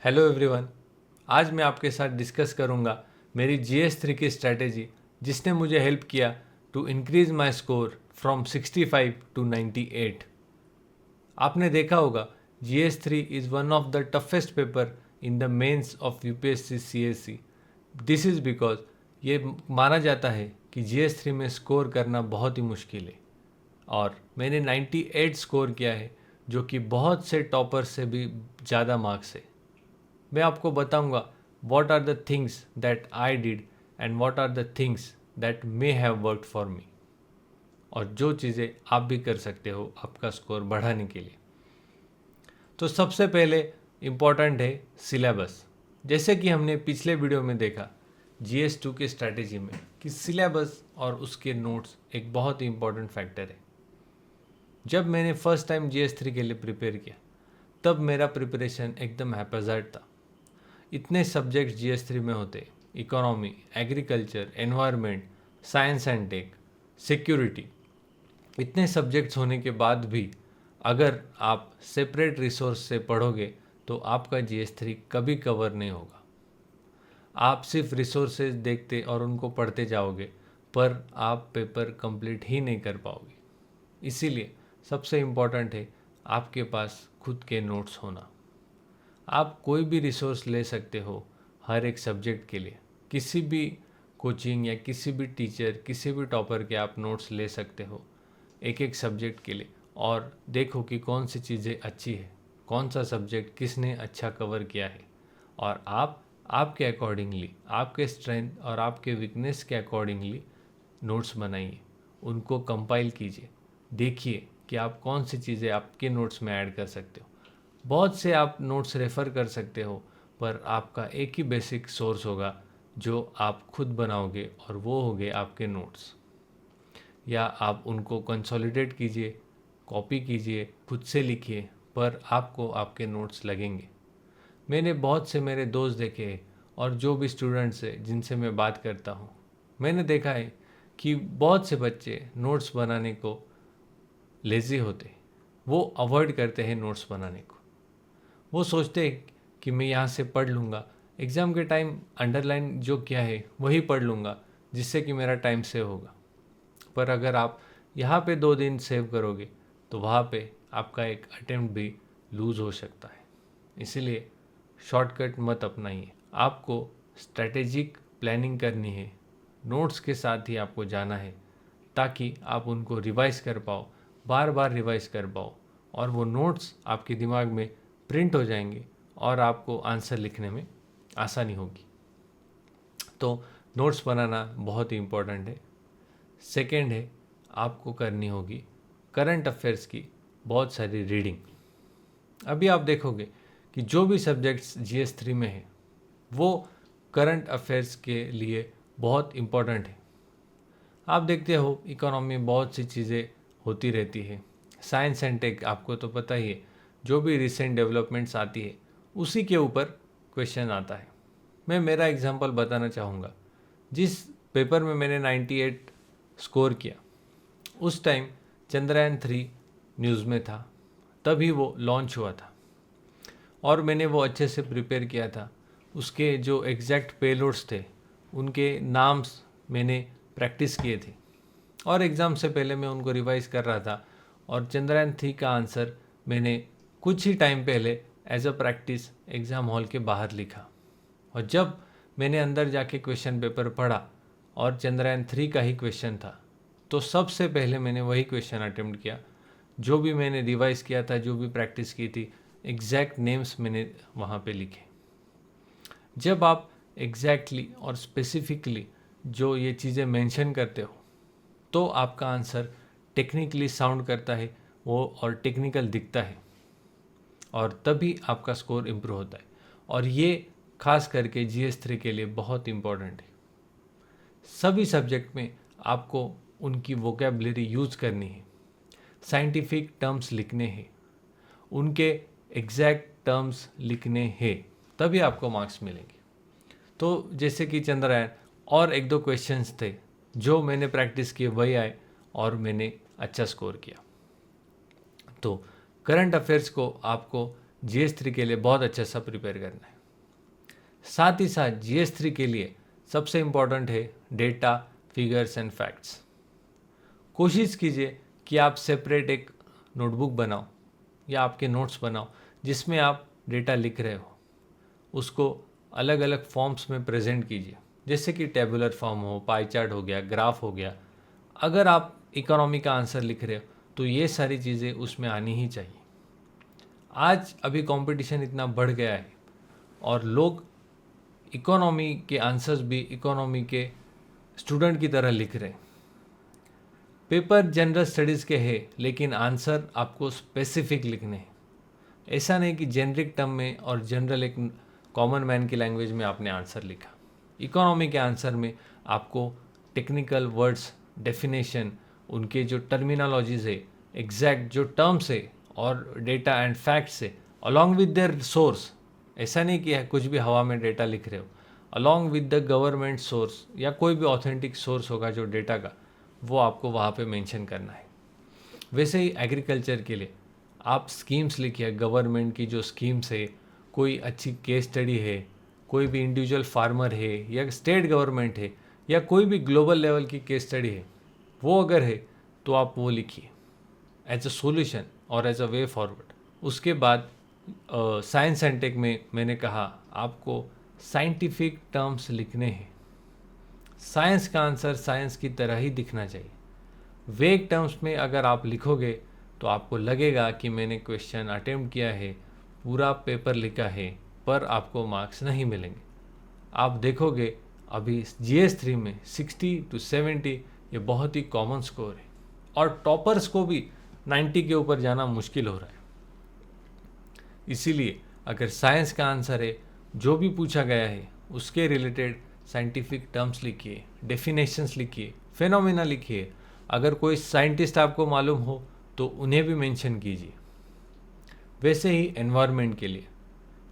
Hello everyone. आज मैं आपके साथ डिस्कस करूंगा मेरी GS3 की स्ट्रैटेजी जिसने मुझे हेल्प किया to increase my score from 65 to 98। आपने देखा होगा GS3 is one of the toughest paper in the mains of UPSC CSE। This is because ये माना जाता है कि GS3 में स्कोर करना बहुत ही मुश्किल है और मैंने 98 स्कोर किया है, जो कि बहुत से टॉपर से भी ज़्यादा मार्क्स है। मैं आपको बताऊंगा what are the things that I did and what are the things that may have worked for me, और जो चीज़ें आप भी कर सकते हो आपका स्कोर बढ़ाने के लिए। तो सबसे पहले इम्पॉर्टेंट है सिलेबस। जैसे कि हमने पिछले वीडियो में देखा GS2 की स्ट्रैटेजी में कि सिलेबस और उसके नोट्स एक बहुत ही इम्पॉर्टेंट फैक्टर है। जब मैंने फर्स्ट टाइम GS3 के लिए प्रिपेयर किया तब मेरा प्रिपरेशन एकदम हैप्पीजार्ड था। इतने सब्जेक्ट्स GS3 में होते, economy, agriculture, environment, science and tech, security, इतने सब्जेक्ट्स होने के बाद भी अगर आप सेपरेट रिसोर्स से पढ़ोगे तो आपका GS3 कभी कवर नहीं होगा। आप सिर्फ रिसोर्सेज देखते और उनको पढ़ते जाओगे पर आप पेपर कंप्लीट ही नहीं कर पाओगे। इसीलिए सबसे इम्पॉर्टेंट है आपके पास खुद के नोट्स होना। आप कोई भी रिसोर्स ले सकते हो हर एक सब्जेक्ट के लिए, किसी भी कोचिंग या किसी भी टीचर, किसी भी टॉपर के आप नोट्स ले सकते हो एक एक सब्जेक्ट के लिए, और देखो कि कौन सी चीज़ें अच्छी है, कौन सा सब्जेक्ट किसने अच्छा कवर किया है, और आप आपके अकॉर्डिंगली, आपके स्ट्रेंथ और आपके वीकनेस के अकॉर्डिंगली नोट्स बनाइए, उनको कंपाइल कीजिए, देखिए कि आप कौन सी चीज़ें आपके नोट्स में ऐड कर सकते हो। बहुत से आप नोट्स रेफ़र कर सकते हो पर आपका एक ही बेसिक सोर्स होगा जो आप खुद बनाओगे और वो होंगे आपके नोट्स। या आप उनको कंसोलिडेट कीजिए, कॉपी कीजिए, खुद से लिखिए, पर आपको आपके नोट्स लगेंगे। मैंने बहुत से मेरे दोस्त देखे हैं और जो भी स्टूडेंट्स हैं जिनसे मैं बात करता हूँ, मैंने देखा है कि बहुत से बच्चे नोट्स बनाने को लेज़ी होते, वो अवॉइड करते हैं नोट्स बनाने को। वो सोचते हैं कि मैं यहाँ से पढ़ लूँगा, एग्ज़ाम के टाइम अंडरलाइन जो किया है वही पढ़ लूँगा जिससे कि मेरा टाइम सेव होगा। पर अगर आप यहाँ पे 2 दिन सेव करोगे तो वहाँ पे आपका एक अटेम्प्ट भी लूज़ हो सकता है। इसीलिए शॉर्टकट मत अपनाइए, आपको स्ट्रैटेजिक प्लानिंग करनी है, नोट्स के साथ ही आपको जाना है ताकि आप उनको रिवाइज कर पाओ, बार बार रिवाइज कर पाओ, और वो नोट्स आपके दिमाग में प्रिंट हो जाएंगे और आपको आंसर लिखने में आसानी होगी। तो नोट्स बनाना बहुत ही इम्पोर्टेंट है। सेकेंड है, आपको करनी होगी करंट अफेयर्स की बहुत सारी रीडिंग। अभी आप देखोगे कि जो भी सब्जेक्ट्स GS3 में है वो करंट अफेयर्स के लिए बहुत इम्पोर्टेंट है। आप देखते हो इकोनॉमी में बहुत सी चीज़ें होती रहती है, साइंस एंड टेक आपको तो पता ही है, जो भी रिसेंट डेवलपमेंट्स आती है उसी के ऊपर क्वेश्चन आता है। मैं मेरा एग्जांपल बताना चाहूँगा। जिस पेपर में मैंने 98 स्कोर किया उस टाइम चंद्रयान 3 न्यूज़ में था, तभी वो लॉन्च हुआ था और मैंने वो अच्छे से प्रिपेयर किया था। उसके जो एग्जैक्ट पेलोड्स थे उनके नाम्स मैंने प्रैक्टिस किए थे और एग्ज़ाम से पहले मैं उनको रिवाइज कर रहा था, और चंद्रयान 3 का आंसर मैंने कुछ ही टाइम पहले as a practice exam hall के बाहर लिखा। और जब मैंने अंदर जाके क्वेश्चन पेपर पढ़ा और चंद्रयान 3 का ही क्वेश्चन था, तो सबसे पहले मैंने वही क्वेश्चन अटेम्प्ट किया। जो भी मैंने रिवाइज किया था, जो भी प्रैक्टिस की थी, एग्जैक्ट नेम्स मैंने वहाँ पे लिखे। जब आप एग्जैक्टली और स्पेसिफिकली जो ये चीज़ें मेंशन करते हो तो आपका आंसर टेक्निकली साउंड करता है वो, और टेक्निकल दिखता है, और तभी आपका स्कोर इम्प्रूव होता है। और ये खास करके GS3 के लिए बहुत इम्पोर्टेंट है। सभी सब्जेक्ट में आपको उनकी वोकेबलरी यूज़ करनी है, साइंटिफिक टर्म्स लिखने हैं, उनके एग्जैक्ट टर्म्स लिखने हैं, तभी आपको मार्क्स मिलेंगे। तो जैसे कि चंद्रयान और 1-2 क्वेश्चंस थे जो मैंने प्रैक्टिस किए वही आए और मैंने अच्छा स्कोर किया। तो करंट अफेयर्स को आपको GS3 के लिए बहुत अच्छा सा प्रिपेयर करना है। साथ ही साथ GS3 के लिए सबसे इम्पॉर्टेंट है डेटा, फिगर्स एंड फैक्ट्स। कोशिश कीजिए कि आप सेपरेट एक नोटबुक बनाओ या आपके नोट्स बनाओ जिसमें आप डेटा लिख रहे हो, उसको अलग अलग फॉर्म्स में प्रेजेंट कीजिए, जैसे कि टेबुलर फॉर्म हो, पाई चार्ट हो गया, ग्राफ हो गया। अगर आप इकोनॉमी का आंसर लिख रहे हो तो ये सारी चीज़ें उसमें आनी ही चाहिए। आज अभी कंपटीशन इतना बढ़ गया है और लोग इकोनॉमी के आंसर्स भी इकोनॉमी के स्टूडेंट की तरह लिख रहे हैं। पेपर जनरल स्टडीज़ के है लेकिन आंसर आपको स्पेसिफिक लिखने हैं। ऐसा नहीं कि जेनरिक टर्म में और जनरल एक कॉमन मैन की लैंग्वेज में आपने आंसर लिखा। इकोनॉमी के आंसर में आपको टेक्निकल वर्ड्स, डेफिनेशन, उनके जो टर्मिनोलॉजीज है, एग्जैक्ट जो टर्म्स है और डेटा एंड फैक्ट्स है अलॉन्ग विद देयर सोर्स। ऐसा नहीं कि कुछ भी हवा में डेटा लिख रहे हो, along with the government source या कोई भी ऑथेंटिक सोर्स होगा जो डेटा का, वो आपको वहाँ पे मेंशन करना है। वैसे ही एग्रीकल्चर के लिए आप स्कीम्स लिखिए, गवर्नमेंट की जो स्कीम्स है, कोई अच्छी केस स्टडी है, कोई भी इंडिविजुअल फार्मर है या स्टेट गवर्नमेंट है या कोई भी ग्लोबल लेवल की केस स्टडी है, वो अगर है तो आप वो लिखिए एज अ सॉल्यूशन और एज अ वे फॉरवर्ड। उसके बाद साइंस एंड टेक में मैंने कहा आपको साइंटिफिक टर्म्स लिखने हैं। साइंस का आंसर साइंस की तरह ही दिखना चाहिए। वेग टर्म्स में अगर आप लिखोगे तो आपको लगेगा कि मैंने क्वेश्चन अटेम्प्ट किया है, पूरा पेपर लिखा है, पर आपको मार्क्स नहीं मिलेंगे। आप देखोगे अभी GS3 में 60 to 70 ये बहुत ही कॉमन स्कोर है और टॉपर्स को भी 90 के ऊपर जाना मुश्किल हो रहा है। इसीलिए अगर साइंस का आंसर है, जो भी पूछा गया है उसके रिलेटेड साइंटिफिक टर्म्स लिखिए, डेफिनेशंस लिखिए, फेनोमेना लिखिए। अगर कोई साइंटिस्ट आपको मालूम हो तो उन्हें भी मेंशन कीजिए। वैसे ही एनवायरनमेंट के लिए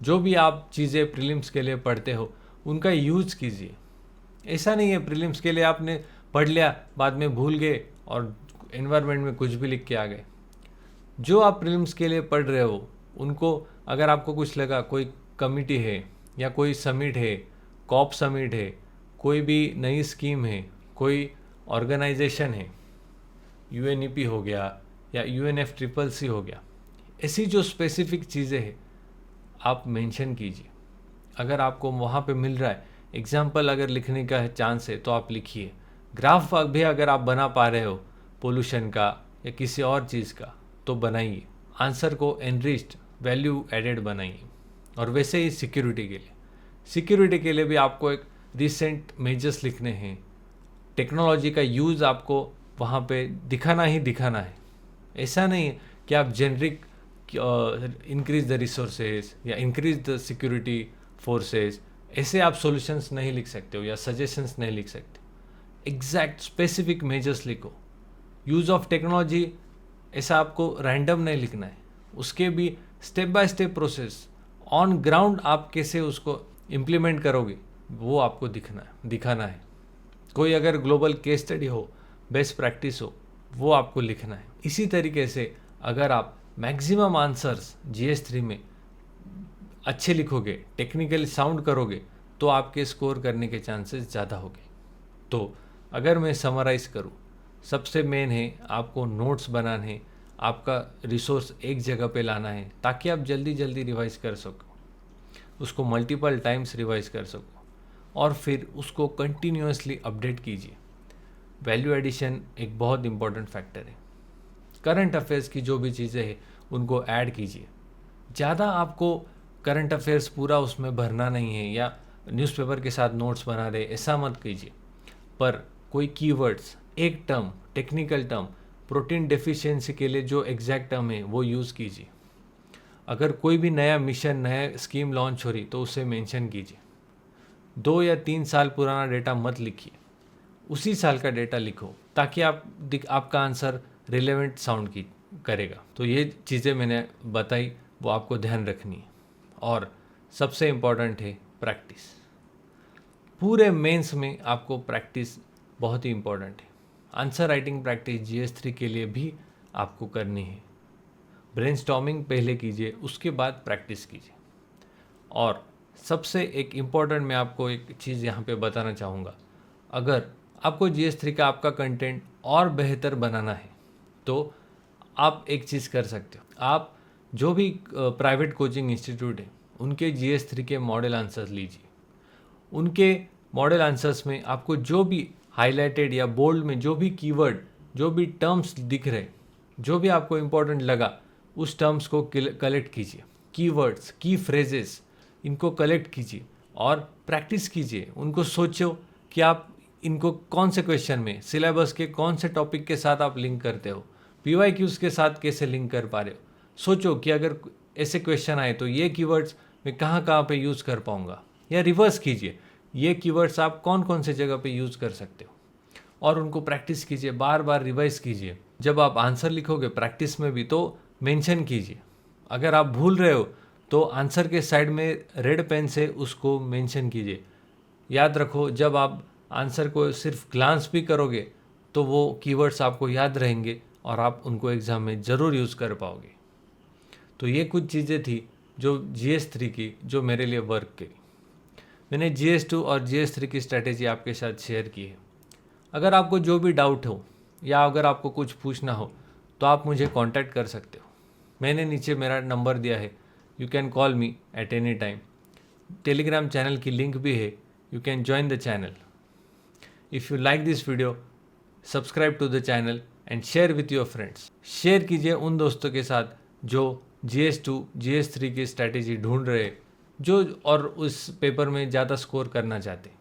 जो भी आप चीज़ें प्रीलिम्स के लिए पढ़ते हो उनका यूज कीजिए। ऐसा नहीं है प्रीलिम्स के लिए आपने पढ़ लिया, बाद में भूल गए और एनवायरनमेंट में कुछ भी लिख के आ गए। जो आप प्रीलिम्स के लिए पढ़ रहे हो उनको, अगर आपको कुछ लगा कोई कमिटी है या कोई समिट है, कॉप समिट है, कोई भी नई स्कीम है, कोई ऑर्गेनाइजेशन है, UNEP हो गया या UNFCCC हो गया, ऐसी जो स्पेसिफिक चीज़ें हैं आप मेंशन कीजिए। अगर आपको वहाँ पे मिल रहा है एग्जाम्पल, अगर लिखने का चांस है तो आप लिखिए। ग्राफ भी अगर आप बना पा रहे हो पोल्यूशन का या किसी और चीज़ का तो बनाइए। आंसर को एनरिच्ड, वैल्यू एडेड बनाइए। और वैसे ही सिक्योरिटी के लिए भी आपको एक रिसेंट मेजर्स लिखने हैं। टेक्नोलॉजी का यूज़ आपको वहाँ पे दिखाना ही दिखाना है। ऐसा नहीं है कि आप जेनरिक इंक्रीज द रिसोर्सेज या इंक्रीज द सिक्योरिटी फोर्सेस, ऐसे आप सॉल्यूशंस नहीं लिख सकते हो या सजेशंस नहीं लिख सकते। एग्जैक्ट स्पेसिफिक मेजर्स लिखो। यूज़ ऑफ टेक्नोलॉजी ऐसा आपको रैंडम नहीं लिखना है, उसके भी step by step process on ground आप कैसे उसको इम्प्लीमेंट करोगे वो आपको दिखाना है। कोई अगर ग्लोबल केस स्टडी हो, बेस्ट प्रैक्टिस हो, वो आपको लिखना है। इसी तरीके से अगर आप मैक्सिमम आंसर्स GS3 में अच्छे लिखोगे, टेक्निकली साउंड करोगे, तो आपके स्कोर करने के चांसेस ज़्यादा होंगे। तो अगर मैं समराइज़ करूँ, सबसे मेन है आपको नोट्स बनाने हैं, आपका रिसोर्स एक जगह पे लाना है ताकि आप जल्दी जल्दी रिवाइज कर सको, उसको मल्टीपल टाइम्स रिवाइज कर सको और फिर उसको कंटिन्यूअसली अपडेट कीजिए। वैल्यू एडिशन एक बहुत इंपॉर्टेंट फैक्टर है। करंट अफेयर्स की जो भी चीज़ें हैं उनको ऐड कीजिए। ज़्यादा आपको करंट अफेयर्स पूरा उसमें भरना नहीं है या न्यूज़पेपर के साथ नोट्स बना रहे, ऐसा मत कीजिए। पर कोई कीवर्ड्स, एक term, technical term, protein deficiency के लिए जो एग्जैक्ट टर्म है वो यूज़ कीजिए। अगर कोई भी नया मिशन, नया स्कीम लॉन्च हो रही तो उसे मेंशन कीजिए। 2 या 3 साल पुराना डेटा मत लिखिए, उसी साल का डेटा लिखो ताकि आपका आंसर रिलेवेंट साउंड करेगा। तो ये चीज़ें मैंने बताई, वो आपको ध्यान रखनी है। और सबसे इम्पॉर्टेंट है प्रैक्टिस। पूरे मेंस में आपको प्रैक्टिस बहुत ही इम्पॉर्टेंट है। आंसर राइटिंग प्रैक्टिस GS3 के लिए भी आपको करनी है। ब्रेनस्टॉर्मिंग पहले कीजिए, उसके बाद प्रैक्टिस कीजिए। और सबसे एक इम्पॉर्टेंट मैं आपको एक चीज़ यहाँ पे बताना चाहूँगा, अगर आपको GS3 का आपका कंटेंट और बेहतर बनाना है तो आप एक चीज़ कर सकते हो। आप जो भी प्राइवेट कोचिंग इंस्टीट्यूट है उनके GS3 के मॉडल आंसर्स लीजिए। उनके मॉडल आंसर्स में आपको जो भी हाईलाइटेड या बोल्ड में जो भी कीवर्ड, जो भी टर्म्स दिख रहे, जो भी आपको इम्पोर्टेंट लगा, उस टर्म्स को कलेक्ट कीजिए। कीवर्ड्स, की फ्रेजेस, इनको कलेक्ट कीजिए और प्रैक्टिस कीजिए। उनको सोचो कि आप इनको कौन से क्वेश्चन में, सिलेबस के कौन से टॉपिक के साथ आप लिंक करते हो, PYQs के साथ कैसे लिंक कर पा रहे हो। सोचो कि अगर ऐसे क्वेश्चन आए तो ये कीवर्ड्स मैं कहाँ कहाँ पे यूज़ कर पाऊँगा, या रिवर्स कीजिए, ये कीवर्ड्स आप कौन कौन से जगह पे यूज़ कर सकते हो, और उनको प्रैक्टिस कीजिए, बार बार रिवाइज कीजिए। जब आप आंसर लिखोगे प्रैक्टिस में भी तो मेंशन कीजिए। अगर आप भूल रहे हो तो आंसर के साइड में रेड पेन से उसको मेंशन कीजिए। याद रखो, जब आप आंसर को सिर्फ ग्लांस भी करोगे तो वो कीवर्ड्स आपको याद रहेंगे और आप उनको एग्ज़ाम में ज़रूर यूज़ कर पाओगे। तो ये कुछ चीज़ें थी जो GS3 की जो मेरे लिए वर्क करी। मैंने GS2 और GS3 की स्ट्रैटेजी आपके साथ शेयर की है। अगर आपको जो भी डाउट हो या अगर आपको कुछ पूछना हो तो आप मुझे कांटेक्ट कर सकते हो। मैंने नीचे मेरा नंबर दिया है, you can call me at any time. Telegram channel की लिंक भी है, you can join the channel. If you like this video, subscribe to the channel and share with your friends. Share कीजिए उन दोस्तों के साथ जो GS2 GS3 की स्ट्रैटेजी ढूंढ रहे, जो और उस पेपर में ज़्यादा स्कोर करना चाहते।